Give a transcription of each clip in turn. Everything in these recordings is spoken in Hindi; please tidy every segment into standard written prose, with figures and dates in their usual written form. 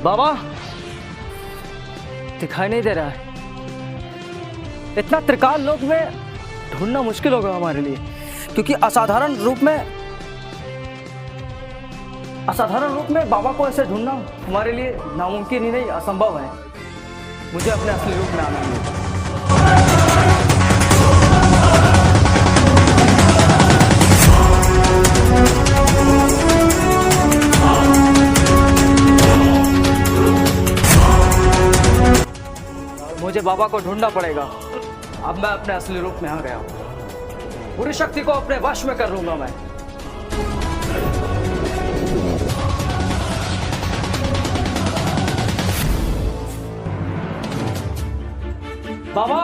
बाबा दिखाई नहीं दे रहा है। इतना त्रिकाल लोक में ढूंढना मुश्किल होगा हमारे लिए, क्योंकि असाधारण रूप में बाबा को ऐसे ढूंढना हमारे लिए नामुमकिन ही नहीं, असंभव है। मुझे अपने असली रूप में आना है। मुझे बाबा को ढूंढना पड़ेगा। अब मैं अपने असली रूप में आ गया हूं। पूरी शक्ति को अपने वश में कर लूंगा मैं। बाबा,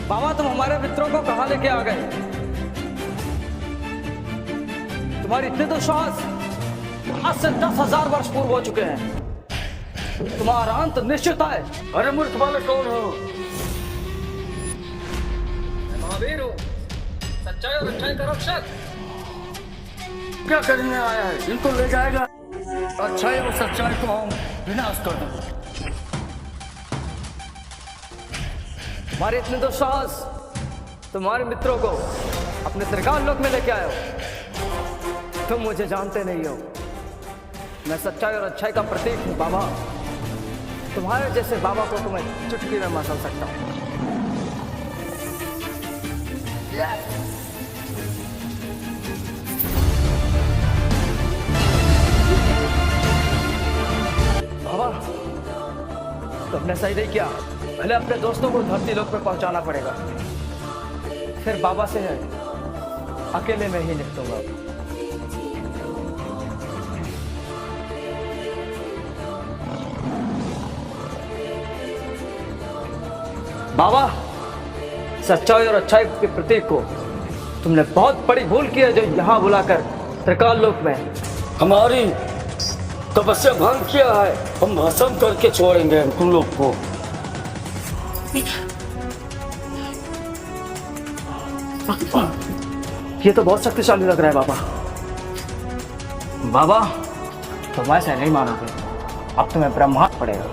बाबा तुम हमारे मित्रों को कहां लेके आ गए? तुम्हारी इतने तो श्वास आज से 10,000 वर्ष पूर्व हो चुके हैं। तुम्हारा अंत निश्चित है। अरे मूर्ख बालक कौन हो? महावीर हूं, सच्चाई और अच्छाई का रक्षक। क्या करने आया है? इनको ले जाएगा, अच्छाई और सच्चाई को हम विनाश कर देंगे। तुम्हारे इतने तो साहस तुम्हारे मित्रों को अपने त्रिकाल लोक में लेके आए हो। तुम मुझे जानते नहीं हो। मैं सच्चाई और अच्छाई का प्रतीक हूं बाबा। तुम्हारे जैसे बाबा को तुम्हें चुटकी में मसल सकता हूं। बाबा तुमने सही नहीं किया। पहले अपने दोस्तों को धरती लोक पे पहुंचाना पड़ेगा, फिर बाबा से अकेले में ही निपटूंगा। बाबा सच्चाई और अच्छाई के प्रतीक को तुमने बहुत बड़ी भूल की है, जो यहाँ बुलाकर त्रिकाल लोक में हमारी तपस्या भंग किया है। हम भस्म करके छोड़ेंगे तुम लोग को। ये तो बहुत शक्तिशाली लग रहा है बाबा। बाबा तुम ऐसे नहीं मानोगे। अब तुम्हें ब्रह्मास्त्र पड़ेगा।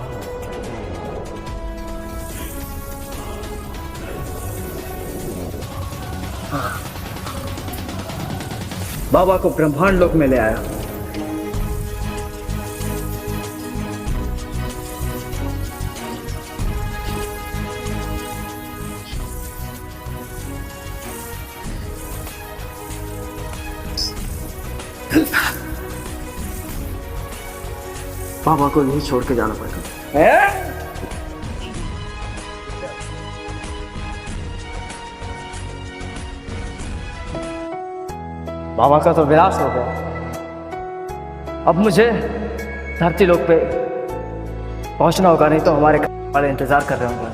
बाबा को ब्रह्मांड लोक में ले आया। बाबा को यही छोड़ के जाना पड़ेगा। बाबा का तो विनाश हो गया। अब मुझे धरती लोक पे पहुंचना होगा, नहीं तो हमारे वाले इंतजार कर रहे होंगे।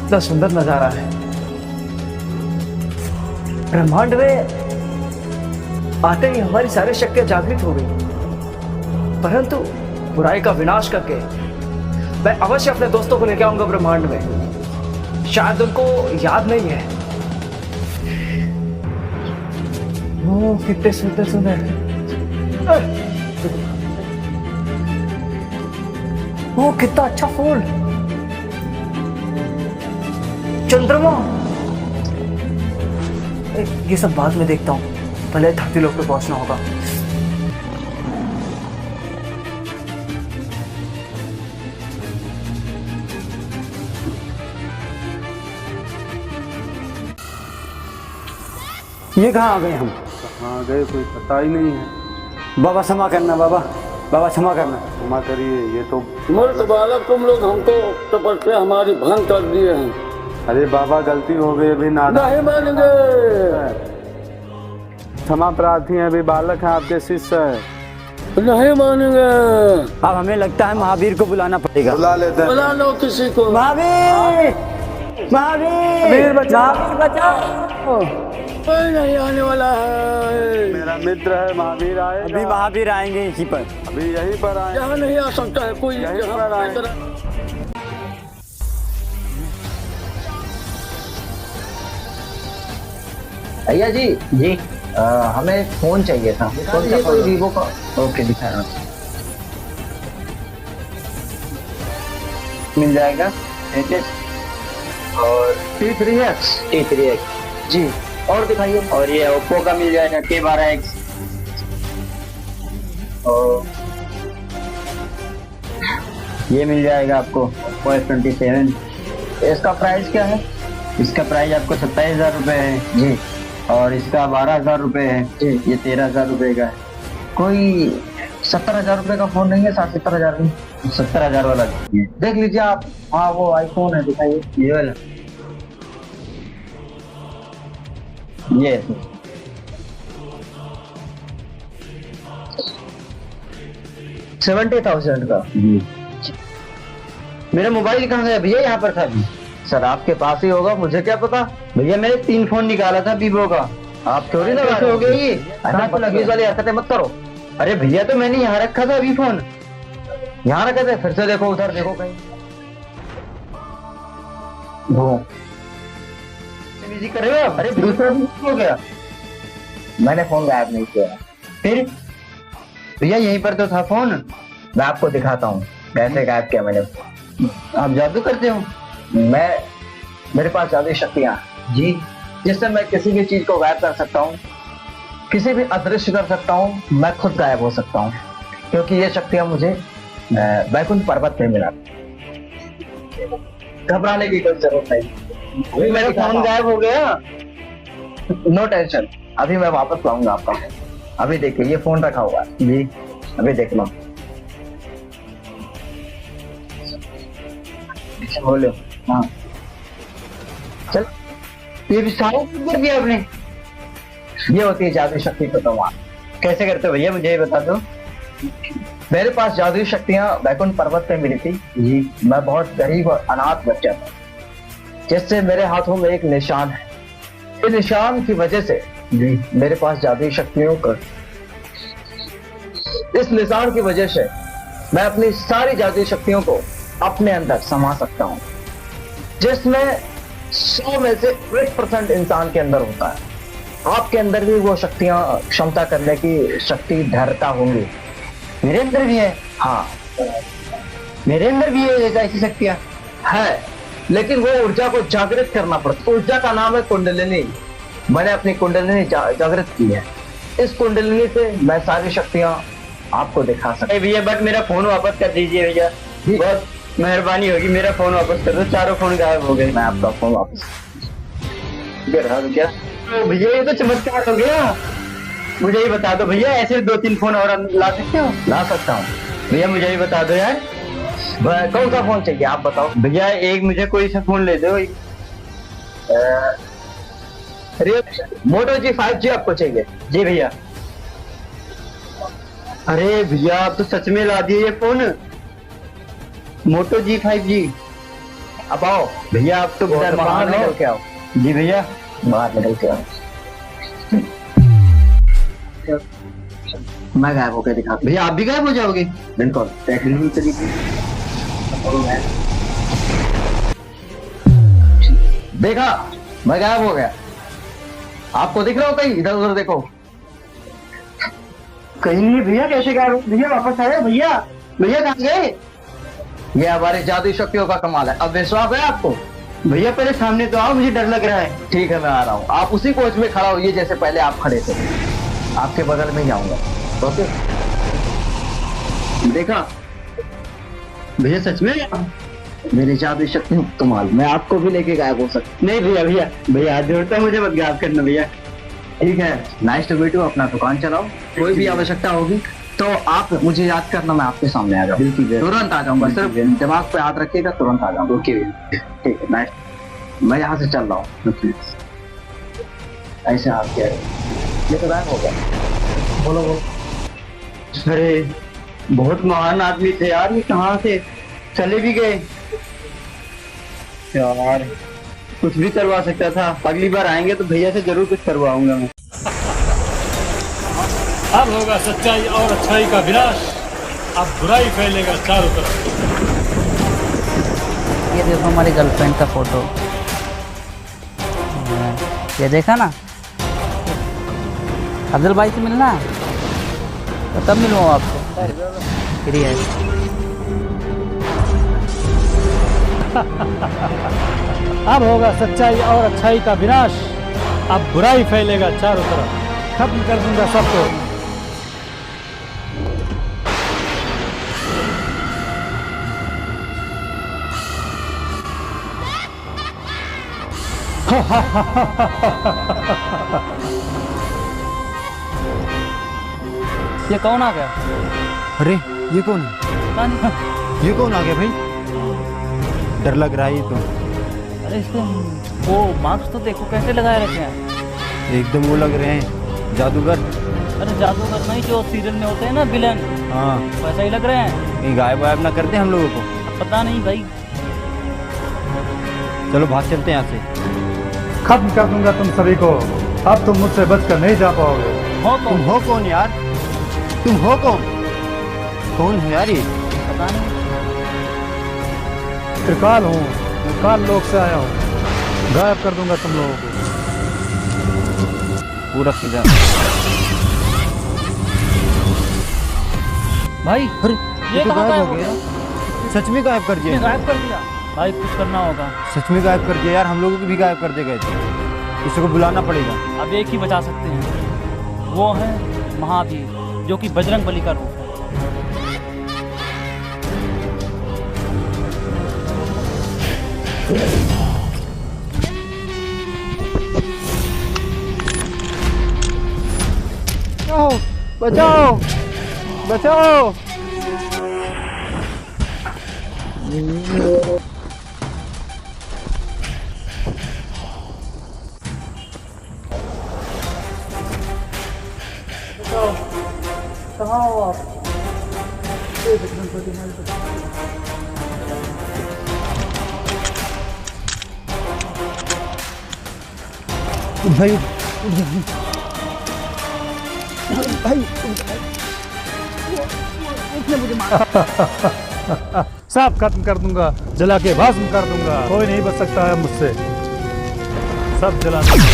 इतना सुंदर नजारा है। ब्रह्मांड में आते ही हमारी सारी शक्तियां जागृत हो गई, परंतु बुराई का विनाश करके मैं अवश्य अपने दोस्तों को लेकर आऊंगा ब्रह्मांड में। शायद उनको याद नहीं है। ओ कितने सुंदर सुंदर। ओ कितना अच्छा फूल, चंद्रमा। ये सब बाद में देखता हूँ, पहले धरती लोक पे पहुंचना होगा। ये कहाँ आ गए हम? कहाँ गए कोई पता ही नहीं है। बाबा क्षमा करना, बाबा बाबा क्षमा करना। क्षमा करिए। ये तो मूर्ख बालक तुम लोग हमको तपस्या हमारी भंग कर दिए हैं। अरे बाबा गलती हो गई, अभी नहीं मानेंगे। क्षमा प्रार्थी हैं, अभी बालक हैं, आपके शिष्य है। नहीं मानेंगे। अब हमें लगता है महावीर को बुलाना पड़ेगा। बुला लेते हैं। बुला लो किसी को। महावीर, महावीर बचाओ। कोई नहीं आने वाला है। मेरा मित्र है महावीर आए। अभी महावीर आएंगे यहीं पर। अभी यहीं पर आए। यहाँ नहीं आ सकता है कोई। यहीं पर आए। भैया जी जी हमें फोन चाहिए था। कौन सा फोन? वीवो का। ओके दिखा रहा हूँ। मिल जाएगा और T3X। T3X जी, और दिखाइए। और ये ओप्पो का मिल जाएगा K12X और ये मिल जाएगा आपको Oppo F27। इसका प्राइस क्या है? इसका प्राइस आपको 27,000 रुपये है जी और इसका 12,000 रुपये है। जी। ये 13,000 रुपये का है। कोई 70,000 रुपए का फोन नहीं है? 60-70,000 में 70,000 वाला ये देख लीजिए आप। हाँ वो आईफोन है, दिखाइए। ये वाला ये 70,000 का। मेरा मोबाइल कहाँ गया भैया? यहाँ पर था अभी। सर आपके पास ही होगा, मुझे क्या पता। भैया मैंने 3 फोन निकाला था वीवो का। आप चोरी लगा कैसे रहे हो गया ये? ऐसा बदतमीज वाली हरकतें मत करो। अरे भैया तो मैंने यहाँ रखा था अभी फोन। यहाँ रखे थे, फिर से देखो उधर, देखो कहीं। वो बिजी कर रहे हो आप? अरे दूसरा भी हो गया मैंने फोन गायब नहीं किया। फिर भैया यहीं पर तो था फोन। मैं आपको दिखाता हूँ कैसे गायब किया मैंने। आप जादू करते हो? मेरे पास जादुई शक्तियाँ जी जिससे मैं किसी भी चीज को गायब कर सकता हूँ, किसी भी अदृश्य कर सकता हूँ, मैं खुद गायब हो सकता हूँ, क्योंकि ये शक्तियाँ मुझे बैकुंठ पर्वत पे मिला। घबराने की कोई जरूरत नहीं। अभी मेरा फोन गायब हो गया। नो टेंशन, अभी मैं वापस लाऊंगा आपका। अभी देखिए ये फोन रखा हुआ है जी अभी देख लो। बोलो। हाँ चल, ये भी सारा कर दिया आपने? ये होती है जादुई शक्ति को। तो कैसे करते हो भैया मुझे ये बता दो। मेरे पास जादुई शक्तियां बैकुंठ पर्वत पे मिली थी जी मैं बहुत गरीब और अनाथ बच्चा था, जिससे मेरे हाथों में एक निशान है। इस निशान की वजह से जी मेरे पास जादुई शक्तियों का, इस निशान की वजह से मैं अपनी सारी जादुई शक्तियों को अपने अंदर समा सकता हूँ, जिसमें 100 में से 1% इंसान के अंदर होता है। आपके अंदर भी वो शक्तियां, क्षमता करने की शक्ति, धैर्यता होंगी। मेरे अंदर भी है। हाँ मेरे अंदर भी है ऐसी शक्तियाँ। है, लेकिन वो ऊर्जा को जागृत करना पड़ता है। ऊर्जा का नाम है कुंडलिनी। मैंने अपनी कुंडलिनी जागृत की है। इस कुंडलिनी से मैं सारी शक्तियां आपको दिखा सकता अरे भैया बट मेरा फोन वापस कर दीजिए भैया, बहुत मेहरबानी होगी। मेरा फोन वापस कर दो। चारों फोन गायब हो गए। हूँ। मैं आपका फोन वापस क्या तो भैया ये तो चमत्कार हो गया। मुझे ये बता दो भैया, ऐसे 2-3 फोन और ला सकते हो? ला सकता हूँ। भैया मुझे ये बता दो यार। कौन सा फोन चाहिए आप बताओ। भैया एक मुझे कोई सा फोन ले दो। मोटो जी 5G आपको चाहिए? जी भैया। अरे भैया आप तो सच में ला दिए ये फोन, मोटो G5G। अब आओ भैया आप तो बाहर महान निकल हो। के आओ, जी भैया बाहर निकल के आओ। मैं गायब होकर दिखा। भैया आप भी गायब हो जाओगे? बिल्कुल टेक्निकल तरीके। देखा, मैं गायब हो गया। आपको दिख रहा हो कहीं? इधर उधर देखो। कहीं नहीं भैया। कैसे गायब हो? भैया वापस आए भैया। भैया कहाँ गए? ये हमारी जादुई शक्तियों का कमाल है। अब विश्वास है आपको? भैया पहले सामने तो आओ, मुझे डर लग रहा है। ठीक है मैं आ रहा हूँ। आप उसी कोच में खड़ा होइए जैसे पहले आप खड़े थे। आपके बगल में ही आऊंगा। ओके देखा भैया सच में? मेरी जादुई शक्ति कमाल। मैं आपको भी लेके गायब हो सकता। नहीं भैया भैया भैया हाथ जोड़ता हूं, मुझे मत गायब करना भैया। ठीक है, नाइस टू मीट यू। अपना दुकान चलाओ। कोई भी आवश्यकता होगी तो आप मुझे याद करना, मैं आपके सामने आ जाऊंगा। बिल्कुल तुरंत आ जाऊंगा। सिर्फ दिमाग पे हाथ रखिएगा, तुरंत आ जाऊंगा। ओके ठीक है, नाइस। मैं यहाँ से चल रहा हूँ। ऐसे हाथ किया ये तो गायब हो गया। बोलो बोलो। अरे बहुत महान आदमी थे यार, ये कहाँ से चले भी गए यार। कुछ भी करवा सकता था। अगली बार आएंगे तो भैया से जरूर कुछ करवाऊंगा मैं। अब होगा सच्चाई और अच्छाई का विनाश। अब बुराई फैलेगा चारों तरफ। ये देखो हमारी गर्लफ्रेंड का फोटो। ये देखा ना, अफजल भाई से मिलना है तो तब मिलूँ आपसे फ्री है। अब होगा सच्चाई और अच्छाई का विनाश। अब बुराई फैलेगा चारों तरफ, खत्म कर दूंगा सबको। ये कौन आ गया? अरे ये कौन है? ये कौन आ गया भाई? डर लग रहा है ये तो। अरे इसको वो मास्क तो देखो कैसे लगाए रखे हैं। एकदम वो लग रहे हैं जादूगर। अरे जादूगर नहीं, जो सीरियल में होते हैं ना विलन, हाँ वैसा ही लग रहे हैं। कहीं गायब वायब ना कर दे हम लोगों को। पता नहीं भाई। चलो भाग चलते हैं यहाँ से। खत्म कर दूंगा तुम सभी को। अब तुम मुझसे बचकर नहीं जा पाओगे। हो तुम हो कौन यार? तुम हो कौन? कौन है यार ये? पता नहीं। त्रिकाल हूँ, मैं काल लोक से आया हूँ। गायब कर दूंगा तुम लोगों को। पूरा सीधा। भाई अरे ये तो कहाँ गायब गायब हो गया। सच में गायब कर ये दिया। गायब कर दिया भाई, कुछ करना होगा। सच में गायब कर दिया यार, हम लोगों को भी गायब कर दे गए थे। किसी को बुलाना पड़ेगा। अब एक ही बचा सकते हैं, वो है महावीर, जो कि बजरंग बली का रूप है। बचाओ बचाओ। कहाँ हो आप? भाई सब खत्म कर दूंगा, जला के भस्म कर दूंगा। कोई नहीं बच सकता है मुझसे। सब जला दूंगा।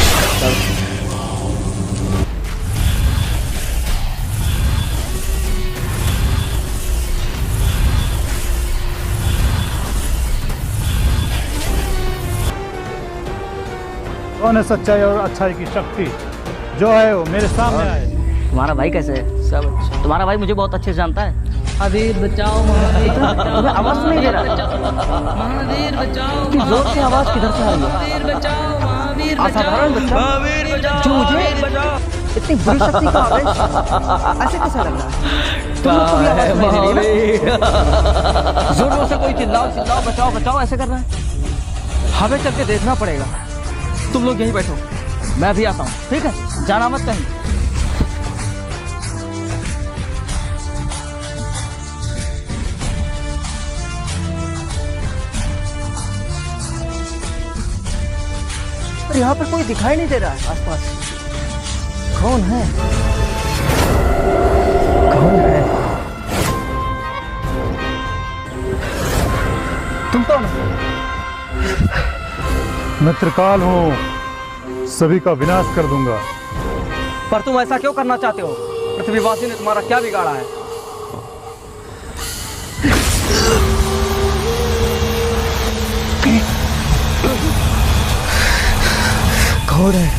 कौन है सच्चाई और अच्छाई की शक्ति? जो है वो मेरे सामने आए। तुम्हारा भाई कैसे है? सब अच्छा। तुम्हारा भाई मुझे बहुत अच्छे से जानता है। महावीर बचाओ, महावीर बचाओ। आवाज नहीं दे रहा। महावीर बचाओ। इतनी जोर से आवाज किधर से आ रही है? महावीर बचाओ, महावीर बचाओ। असाधारण बच्चा, महावीर बचाओ, जो मुझे इतनी बुरी शक्ति का आवेश ऐसे कैसे लग रहा है? तुम लोग को भी आवाज नहीं दे रही है ना? जोर से कोई चिल्लाओ चिल्लाओ, बचाओ बचाओ ऐसे कर रहा है। हमें चल के देखना पड़ेगा। तुम लोग यहीं बैठो, मैं भी आता हूँ, ठीक है? जाना मत कहीं। पर यहाँ पर कोई दिखाई नहीं दे रहा है आसपास। कौन है? कौन है? तुम कौन हो? मैं त्रिकाल हूँ, सभी का विनाश कर दूंगा। पर तुम ऐसा क्यों करना चाहते हो? पृथ्वीवासी ने तुम्हारा क्या बिगाड़ा है? कौन है?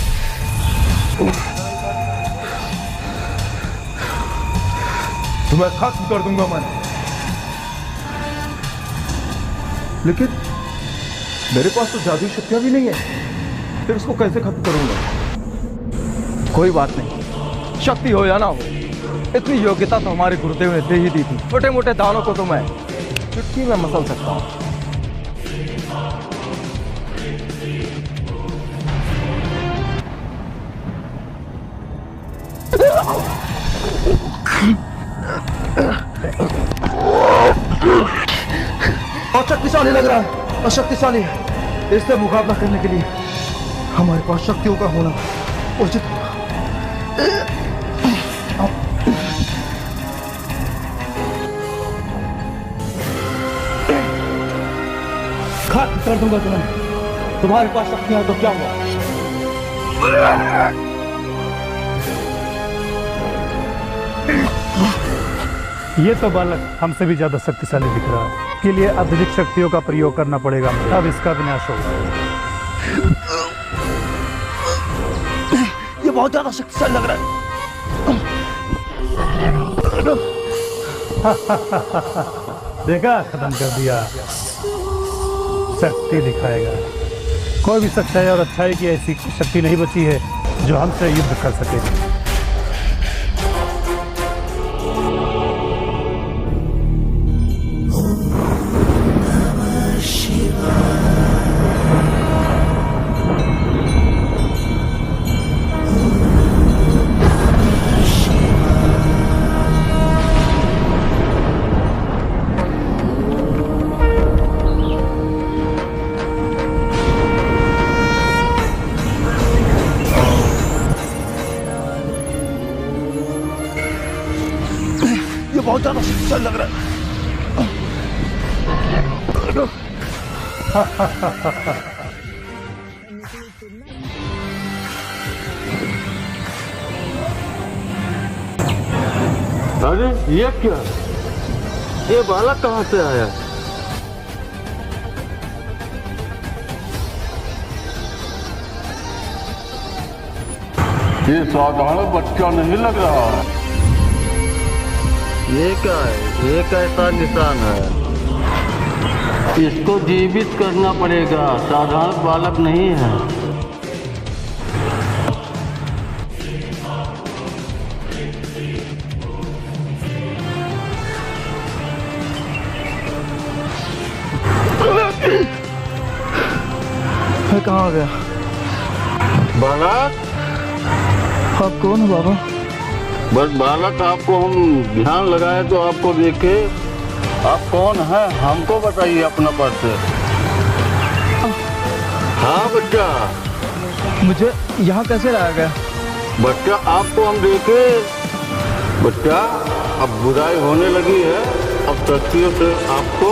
तुम्हें खत्म कर दूंगा मैं। लेकिन मेरे पास तो जादुई शक्तियां भी नहीं है, फिर उसको कैसे खत्म करूंगा? कोई बात नहीं, शक्ति हो या ना हो, इतनी योग्यता तो हमारे गुरुदेव ने दे ही दी थी। छोटे मोटे दानों को तो मैं चुटकी में मसल सकता हूँ। बहुत शक्तिशाली लग रहा है, और शक्तिशाली है। इससे मुकाबला करने के लिए हमारे पास शक्तियों का होना उचित होगा। खत्म कर दूंगा तुम्हें। तुम्हारे पास शक्तियां तो क्या हुआ? ये तो बालक हमसे भी ज्यादा शक्तिशाली दिख रहा है। इसके लिए अत्यधिक शक्तियों का प्रयोग करना पड़ेगा मुझे। अब इसका विनाश होगा। ये बहुत ज्यादा शक्तिशाली लग रहा है। देखा, खत्म कर दिया। शक्ति दिखाएगा। कोई भी सच्चाई और अच्छाई की ऐसी शक्ति नहीं बची है जो हमसे युद्ध कर सके। बहुत ज्यादा शक्तिशाली लग रहा है। अरे ये क्या? ये बालक कहाँ से आया? ये साधारण बच्चा नहीं लग रहा। ये क्या है? ये कैसा निशान है? इसको जीवित करना पड़ेगा, साधारण बालक नहीं है। कहाँ आ गया? बालक, आप कौन हो बाबा? बस बालक, आपको हम ध्यान लगाए तो आपको देखे। आप कौन हैं? हमको बताइए अपना परिचय। हाँ बच्चा। मुझे यहाँ कैसे लाया गया? बच्चा, आपको हम देखे। बच्चा, अब बुराई होने लगी है। अब शक्तियों से आपको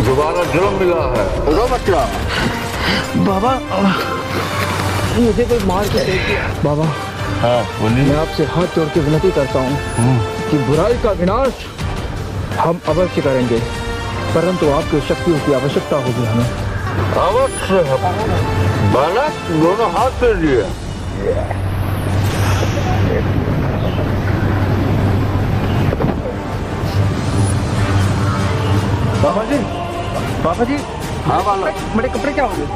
दोबारा जन्म मिला है। उठो बच्चा। बाबा, मुझे कोई मार के फेंक दिया। बाबा, हाँ बोलिए। मैं आपसे हाथ जोड़ के विनती करता हूँ कि बुराई का विनाश हम अवश्य करेंगे, परंतु आपकी शक्तियों की आवश्यकता होगी हमें। अवश्य। बालक, दोनों हाथ कर दिए। बाबा जी, बाबा जी। हाँ बालक। मेरे कपड़े क्या हो गए?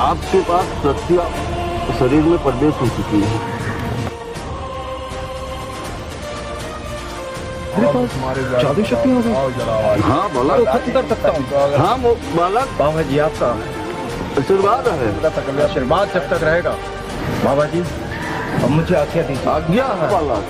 आपके पास शक्तियाँ शरीर में प्रवेश हो चुकी है। मेरे पास जादू शक्ति हो गई। हाँ बालक, खत्म कर सकता हूँ। हाँ बालक, बाबा जी आपका आशीर्वाद है। आशीर्वाद जब तक रहेगा। बाबा जी, अब मुझे आज्ञा दीजिए। आज्ञा है बालक।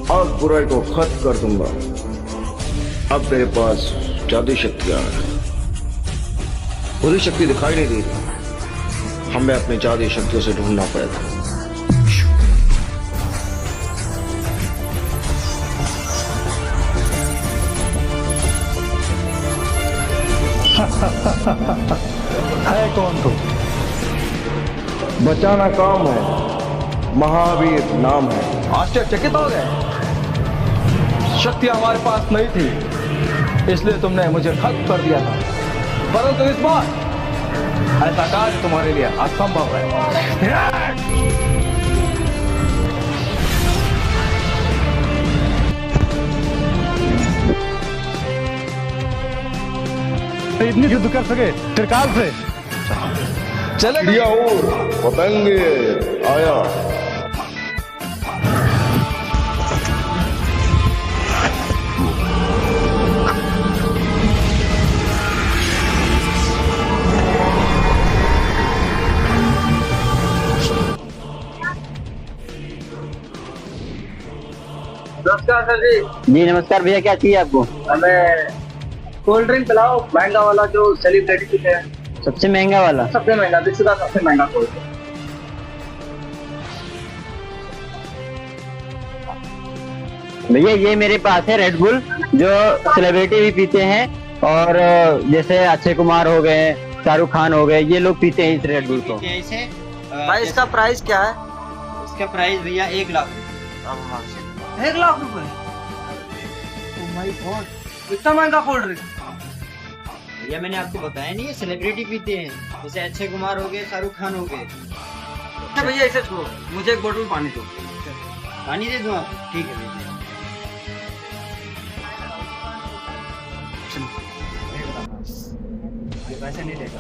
आज बुराई को खत्म कर दूंगा। अब मेरे पास जादू शक्तियां हैं। बुरी शक्ति दिखाई नहीं दे रही। हमें अपनी जादू शक्तियों से ढूंढना पड़ेगा। है कौन तुम? बचाना काम है, महावीर नाम है। आश्चर्यचकित हो गए। शक्ति हमारे पास नहीं थी, इसलिए तुमने मुझे खत्म कर दिया था, परंतु इस बार ऐसा कार्य तुम्हारे लिए असंभव है। इतनी युद्ध कर सके त्रिकाल से? चले पतंगे आया। नमस्कार सर जी। जी नमस्कार भैया, क्या चाहिए आपको? हमें कोल्ड ड्रिंक पिलाओ, महंगा वाला जो सेलिब्रिटी है। सबसे महंगा वाला? सबसे महंगा, विश्व का सबसे महंगा कोल्ड ड्रिंक। भैया ये मेरे पास है रेड बुल, जो सेलिब्रिटी भी पीते हैं, और जैसे अक्षय कुमार हो गए, शाहरुख खान हो गए, ये लोग पीते हैं इस रेड बुल को। भाई इसका प्राइस क्या है? इसका प्राइस भैया 1 लाख। 1 लाख रुपए? ओह माय गॉड, इतना महंगा कोल्ड ड्रिंक। भैया मैंने आपको बताया नहीं, सेलिब्रिटी पीते हैं, जैसे अक्षय कुमार हो गए, शाहरुख खान हो गए। अच्छा भैया इसे छोड़ो, मुझे एक बोतल पानी दो। पानी दे दूं आप? ठीक है भैया। पैसे नहीं देगा।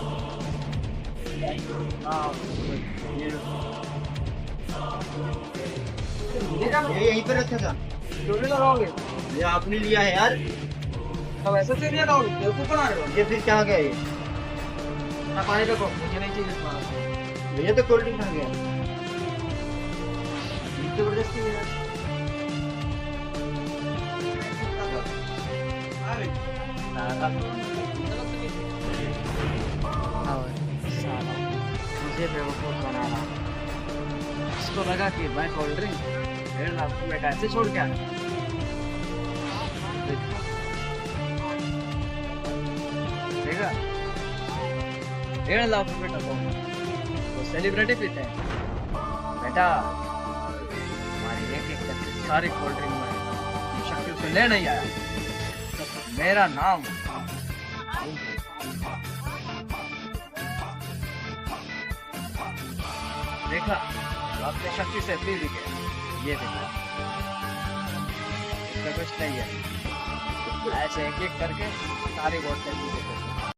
ये यहीं पे रखा था। क्यों नहीं लगाओगे? ये आपने लिया है यार। अब ऐसे से नहीं लगाओगे, बेवकूफ बना रहे हो। ये फिर क्या गया ये? ना पानी देखो, मुझे नहीं चाहिए पानी। भैया तो कोल्ड ड्रिंक आ गया। जबरदस्ती में यार। मुझे बेवकूफ बना रहा। इसको लगा कि मैं कोल्ड ड्रिंक 1.5 लाख रुपए का ऐसे छोड़ के आया। देखा, 1.5 लाख रुपए का वो सेलिब्रिटी पीते हैं। बेटा हमारी एक करके सारी कोल्ड ड्रिंक में शक्ति उसे ले नहीं आया। मेरा नाम देखा, अपने शक्ति से पी भी गए। ये देखा, इसका कुछ नहीं है, ऐसे एक एक करके सारी बोतल पी गए।